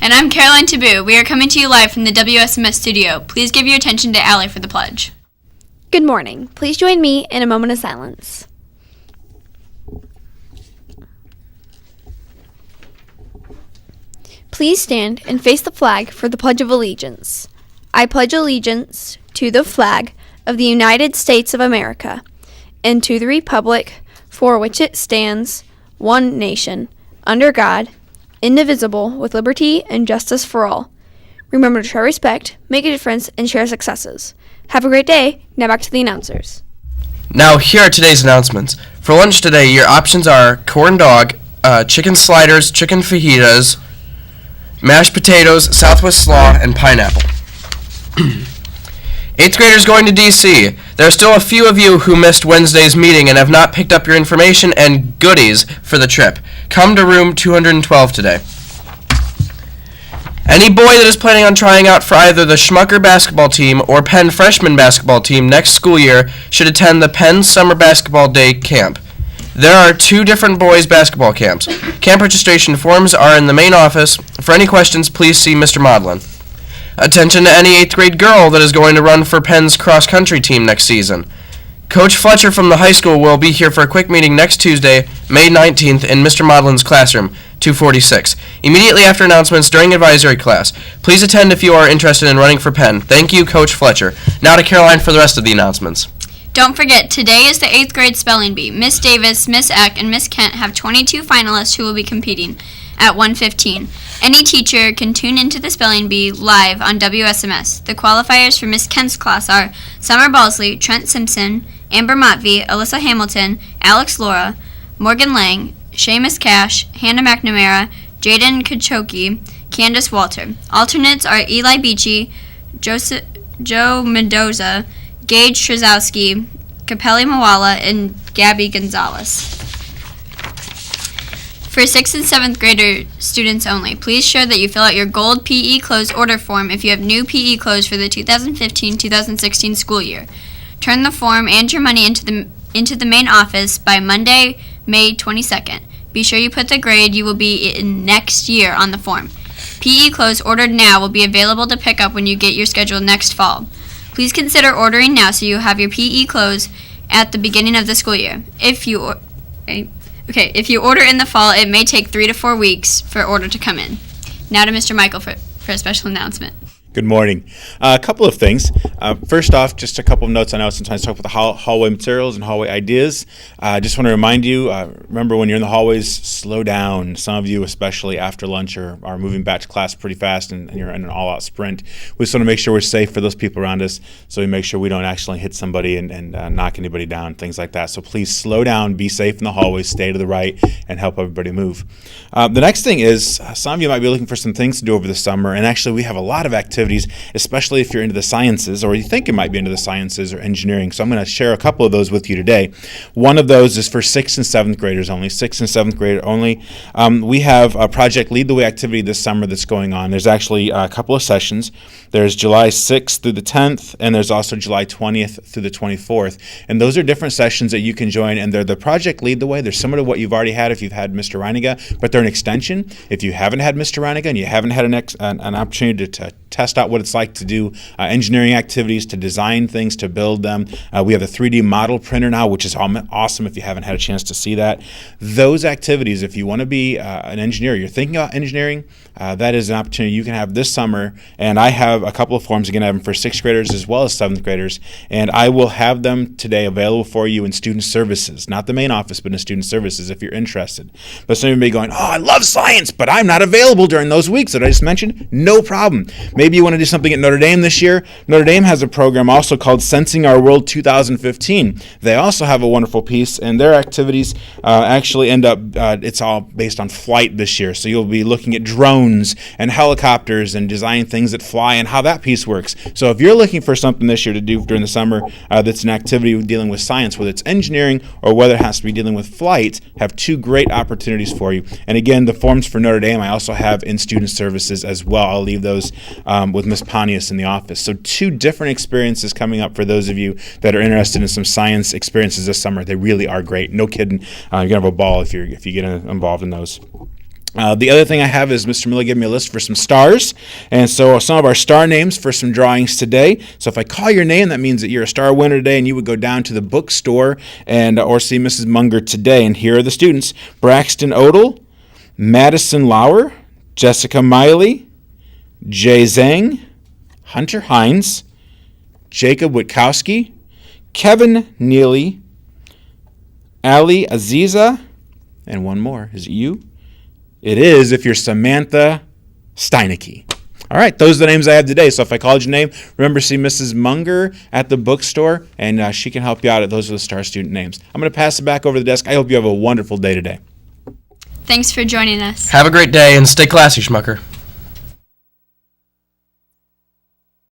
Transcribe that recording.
And I'm Caroline Taboo. We are coming to you live from the Wsms studio. Please give your attention to Allie for the pledge. Good morning. Please join me in a moment of silence. Please stand and face the flag for the Pledge of Allegiance. I pledge allegiance to the flag of the United States of America and to the republic for which it stands, one nation, under God, indivisible, with liberty and justice for all. Remember to show respect, make a difference, and share successes. Have a great day. Now back to the announcers. Now here are today's announcements. For lunch today, your options are corn dog, chicken sliders, chicken fajitas, mashed potatoes, Southwest slaw, and pineapple. 8th graders going to D.C. There are still a few of you who missed Wednesday's meeting and have not picked up your information and goodies for the trip. Come to room 212 today. Any boy that is planning on trying out for either the Schmucker basketball team or Penn freshman basketball team next school year should attend the Penn Summer Basketball Day Camp. There are 2 different boys' basketball camps. Camp registration forms are in the main office. For any questions, please see Mr. Modlin. Attention to any 8th grade girl that is going to run for Penn's cross-country team next season. Coach Fletcher from the high school will be here for a quick meeting next Tuesday, May 19th, in Mr. Modlin's classroom, 246, immediately after announcements during advisory class. Please attend if you are interested in running for Penn. Thank you, Coach Fletcher. Now to Caroline for the rest of the announcements. Don't forget, today is the 8th grade spelling bee. Miss Davis, Miss Eck, and Miss Kent have 22 finalists who will be competing at 1:15. Any teacher can tune into the spelling bee live on WSMS. The qualifiers for Miss Kent's class are Summer Balsley, Trent Simpson, Amber Motvey, Alyssa Hamilton, Alex Laura, Morgan Lang, Seamus Cash, Hannah McNamara, Jaden Kachoki, Candace Walter. Alternates are Eli Beachy, Joe Mendoza, Gage Trzowski, Capelli Mawala, and Gabby Gonzalez. For 6th and 7th grader students only, please show that you fill out your gold PE clothes order form if you have new PE clothes for the 2015-2016 school year. Turn the form and your money into the main office by Monday, May 22nd. Be sure you put the grade you will be in next year on the form. PE clothes ordered now will be available to pick up when you get your schedule next fall. Please consider ordering now so you have your PE clothes at the beginning of the school year. If you order in the fall, it may take 3 to 4 weeks for order to come in. Now to Mr. Michael for a special announcement. Good morning. A couple of things. First off, just a couple of notes. I know sometimes I talk about the hallway materials and hallway ideas. I just want to remind you, remember when you're in the hallways, slow down. Some of you, especially after lunch, are moving back to class pretty fast and you're in an all-out sprint. We just want to make sure we're safe for those people around us, so we make sure we don't accidentally hit somebody and knock anybody down, things like that. So please slow down, be safe in the hallways, stay to the right, and help everybody move. The next thing is, some of you might be looking for some things to do over the summer, and actually we have a lot of activities, especially if you're into the sciences or you think you might be into the sciences or engineering. So I'm going to share a couple of those with you today. One of those is for 6th and 7th graders only. 6th and 7th grader only. We have a Project Lead the Way activity this summer that's going on. There's actually a couple of sessions. There's July 6th through the 10th, and there's also July 20th through the 24th. And those are different sessions that you can join, and they're the Project Lead the Way. They're similar to what you've already had if you've had Mr. Reiniga, but they're an extension. If you haven't had Mr. Reiniga and you haven't had an opportunity to test out what it's like to do engineering activities, to design things, to build them. We have a 3D model printer now, which is awesome if you haven't had a chance to see that. Those activities, if you want to be an engineer, you're thinking about engineering, that is an opportunity you can have this summer. And I have a couple of forms. Again, I have them for 6th graders as well as 7th graders. And I will have them today available for you in student services, not the main office, but in student services if you're interested. But some of you may be going, oh, I love science, but I'm not available during those weeks that I just mentioned. No problem. Maybe you want to do something at Notre Dame this year. Notre Dame has a program also called Sensing Our World 2015. They also have a wonderful piece, and their activities actually end up, it's all based on flight this year. So you'll be looking at drones and helicopters and designing things that fly and how that piece works. So if you're looking for something this year to do during the summer that's an activity dealing with science, whether it's engineering or whether it has to be dealing with flight, have 2 great opportunities for you. And again, the forms for Notre Dame I also have in student services as well. I'll leave those with Ms. Pontius in the office. So 2 different experiences coming up for those of you that are interested in some science experiences this summer. They really are great. No kidding. You're going to have a ball if you get involved in those. The other thing I have is Mr. Miller gave me a list for some stars, and so some of our star names for some drawings today. So if I call your name, that means that you're a star winner today, and you would go down to the bookstore and or see Mrs. Munger today. And here are the students: Braxton Odell, Madison Lauer, Jessica Miley, Jay Zhang, Hunter Hines, Jacob Witkowski, Kevin Neely, Ali Aziza, and one more. Is it you? It is if you're Samantha Steinecke. All right, those are the names I have today. So if I called your name, remember see Mrs. Munger at the bookstore, and she can help you out. Those are the star student names. I'm going to pass it back over to the desk. I hope you have a wonderful day today. Thanks for joining us. Have a great day and stay classy, Schmucker.